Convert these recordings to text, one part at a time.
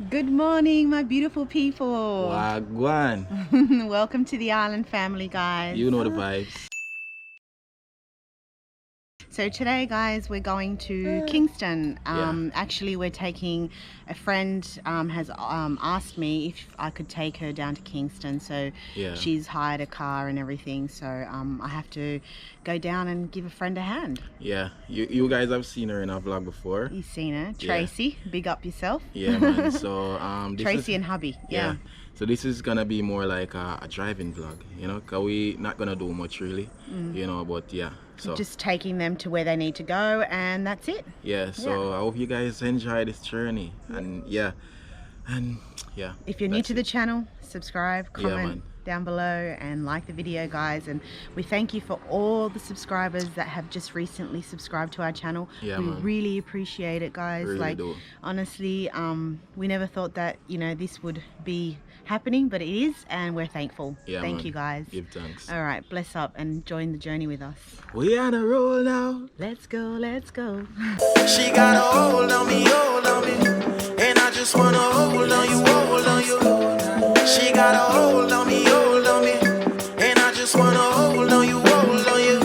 Good morning, my beautiful people. Wagwan. Welcome to the island family, guys. You know the vibes. So today, guys, we're going to Kingston. Yeah. Actually, we're taking a friend has asked me if I could take her down to Kingston. So Yeah. she's hired a car and everything. So I have to go down and give a friend a hand. Yeah. You guys have seen her in our vlog before. You've seen her, Tracy. Yeah. Big up yourself. Yeah, man. So Tracy and hubby. Yeah. So this is gonna be more like a driving vlog, you know, cause we not gonna do much really, you know. But yeah. So just taking them to where they need to go, and that's it. Yeah. So I hope you guys enjoy this journey, and yeah. If you're new to the channel, subscribe, comment down below, and like the video, guys. And we thank you for all the subscribers that have just recently subscribed to our channel. Yeah, we man. really appreciate it, guys. Really do. Honestly, we never thought that, you know, this would be happening, but it is, and we're thankful. Yeah, thank man. you, guys. Give thanks. All right, bless up and join the journey with us. We on a roll now. Let's go, let's go. She got a hold on me, and I just wanna hold on you, hold on you. She got a hold on me, and I just wanna hold on you, hold on you.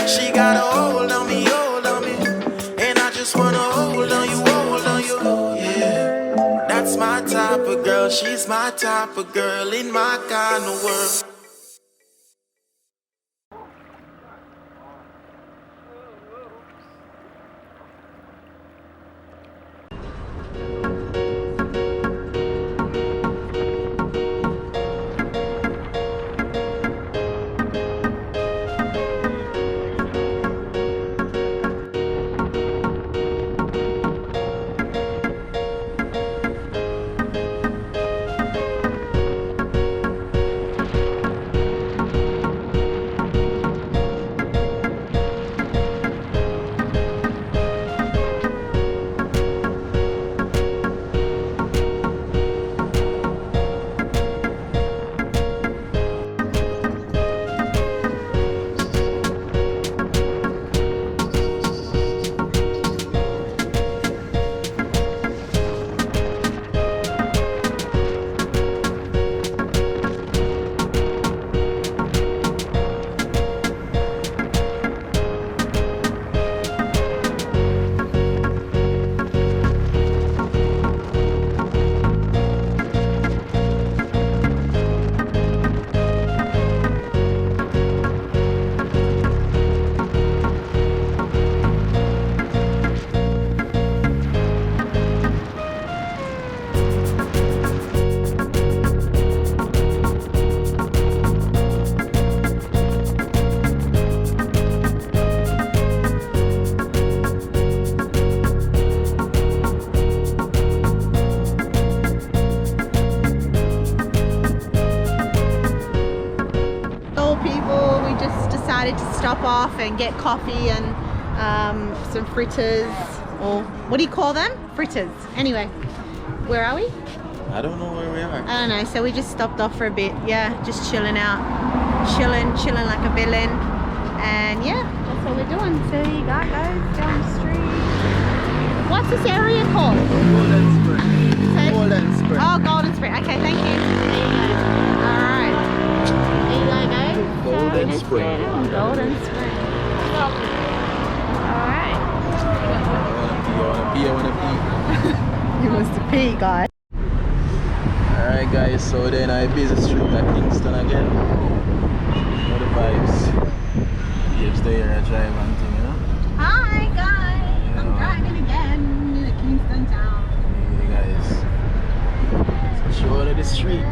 She got a hold on me, and I just wanna hold on you, hold on you. Yeah, that's my type of girl. She's my type of girl in my kind of world. To stop off and get coffee and some fritters, or what do you call them? Fritters. Anyway, where are we? I don't know where we are. I don't know. So we just stopped off for a bit. Yeah, just chilling out, chilling like a villain, and yeah, that's what we're doing. So you got guys down the street. What's this area called? Golden Spring. So, Golden Spring. Oh, Golden Spring. Okay, thank you. There you go. All right. There you go, guys. Golden Spring. Golden Spring. Alright. I wanna pee. You must have pee, guys. Alright guys, so then I busy street at Kingston again. Know the vibes. Gives there a drive and thing, you know? Hi, guys. I'm driving again in the Kingston town. Hey guys. So show her the street.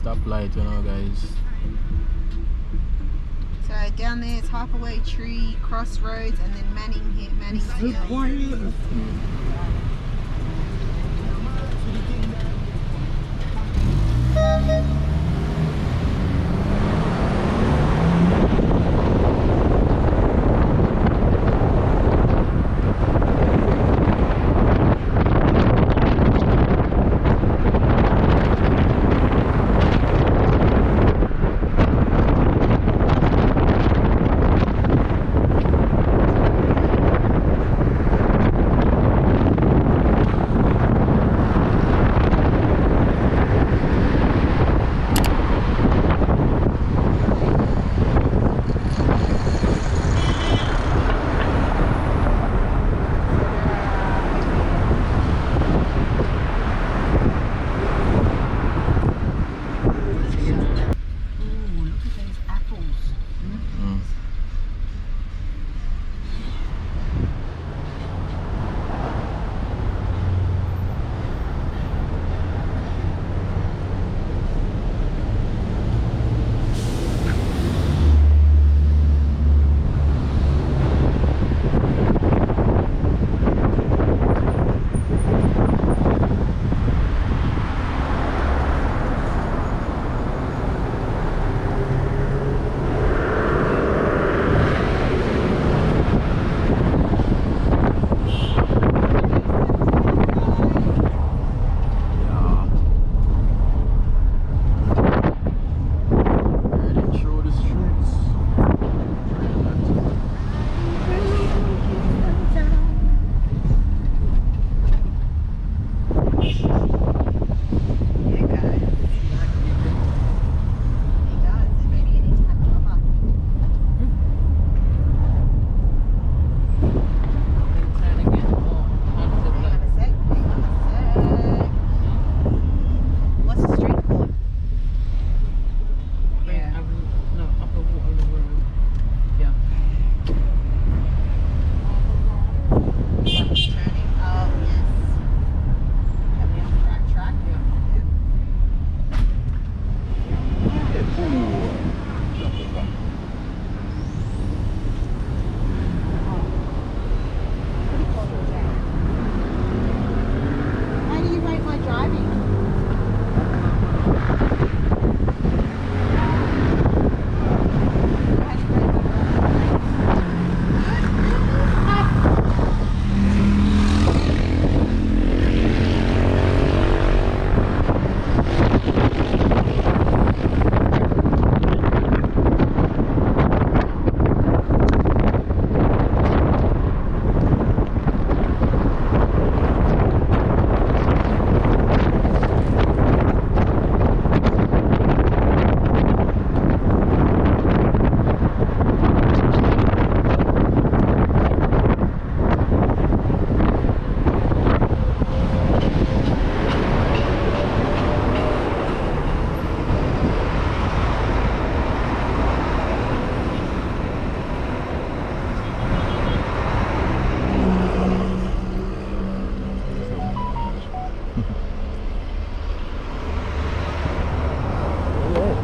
stoplight, you know, guys. So down there is Halfway Tree, Crossroads, and then Manning Hill.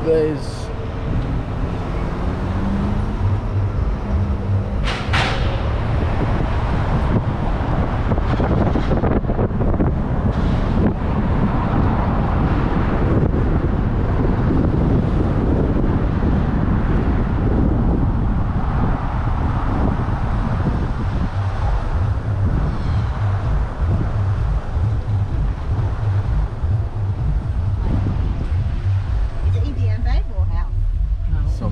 Guys,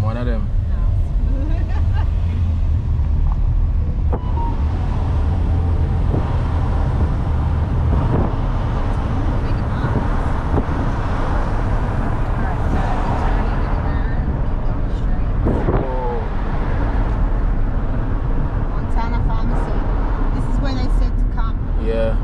one of them. Yeah.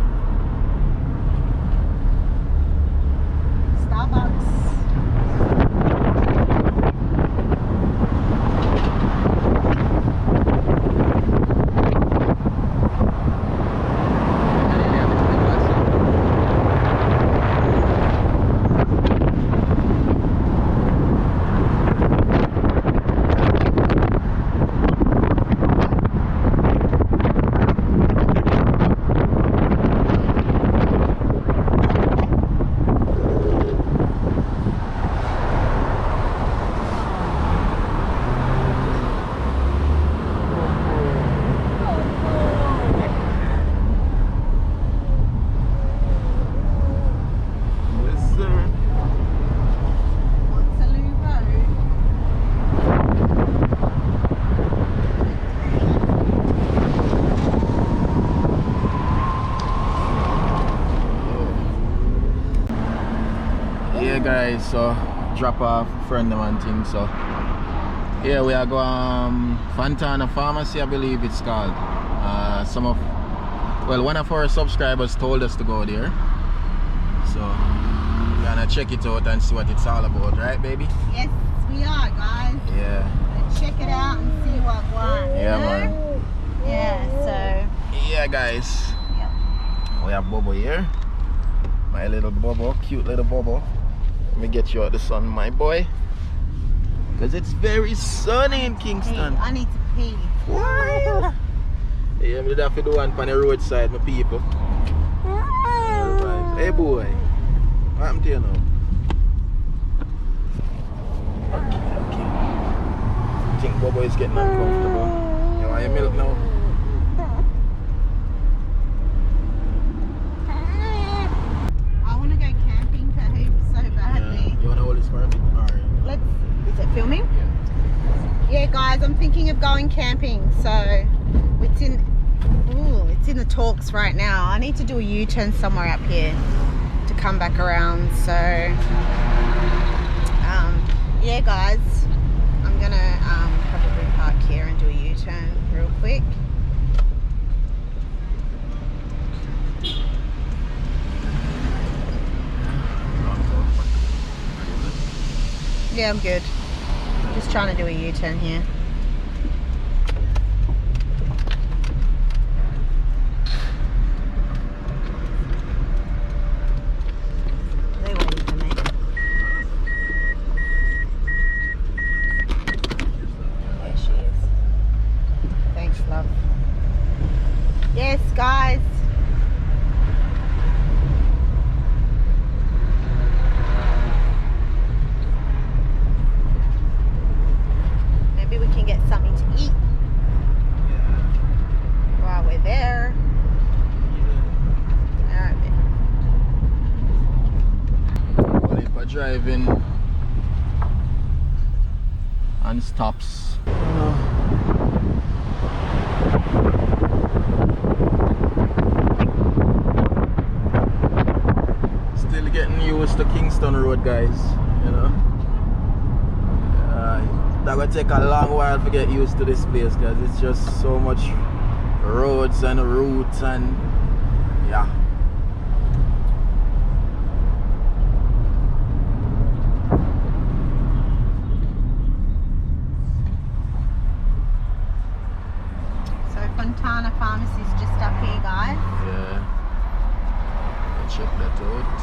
guys, so drop off friend them and things. So yeah, we are going Fontana Pharmacy, I believe it's called. One of our subscribers told us to go there, so we're gonna check it out and see what it's all about, right baby? Yes, we are, guys. Yeah, Let's check it out and see what one. yeah man. Yeah, so Yeah guys, yep. we have Bobo here, my little Bobo, cute little Bobo. Let me get you out the sun, my boy, because it's very sunny in Kingston. I need to pee. What? Yeah, I'm gonna have to do one on the roadside, my people. Hey boy, what happened to you now? Okay. I think Bobo is getting uncomfortable. You want your milk now? I want to go camping for hoops so badly. You want to hold this for a bit? Alright. Is it filming? Yeah, guys, I'm thinking of going camping, so it's in the talks right now. I need to do a U-turn somewhere up here to come back around. So yeah guys, I'm gonna probably park here and do a U-turn real quick. Yeah, I'm good. Just trying to do a U-turn here. They're waiting for me. There she is. Thanks, love. Yes, guys. Maybe we can get something to eat while we're there. Alright, Well, if I drive in and stops. Still getting used to Kingston Road, guys, you know. That will take a long while to get used to this place because it's just so much roads and routes and yeah. so Fontana Pharmacy is just up here, guys. Yeah. Check that out.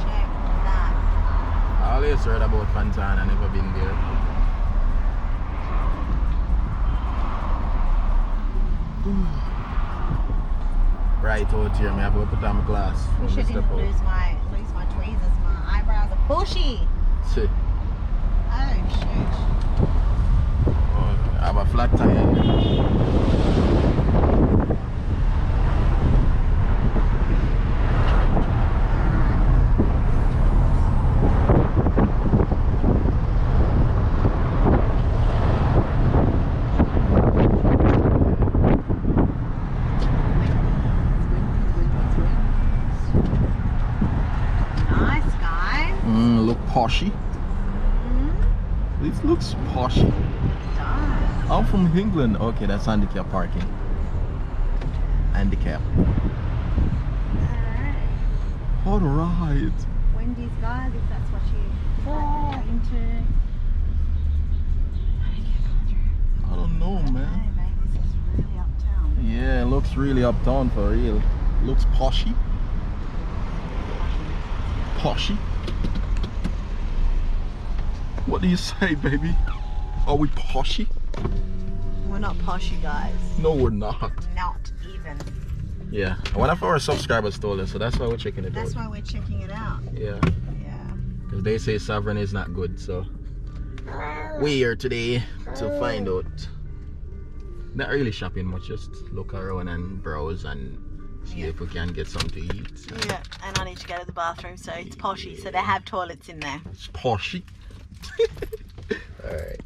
Check that. I always heard about Fontana, never been there. Right out here, I have to put on my glass. Wish I didn't lose my tweezers. My eyebrows are bushy. See. Oh shoot. Oh, I have a flat tire here. Nice, guys. Look poshy. This looks poshy. I'm from England. Okay, that's handicap parking. Handicap. Alright. Alright. Wendy's, guys, if that's what you're into. I don't know, man. Hey, mate, this is really uptown. Yeah, it looks really uptown for real. Looks poshy. Poshy. What do you say, baby? Are we poshy? We're not poshy, guys. No, we're not. Not even. Yeah, one of our subscribers told us, so that's why we're checking it That's out. why we're checking it out. Yeah, Yeah. because they say sovereign is not good, so we're here today to find out. Not really shopping much, just look around and browse and see if we can get something to eat. Yeah, and I need to go to the bathroom, so it's poshy. So they have toilets in there. It's poshy. Alright.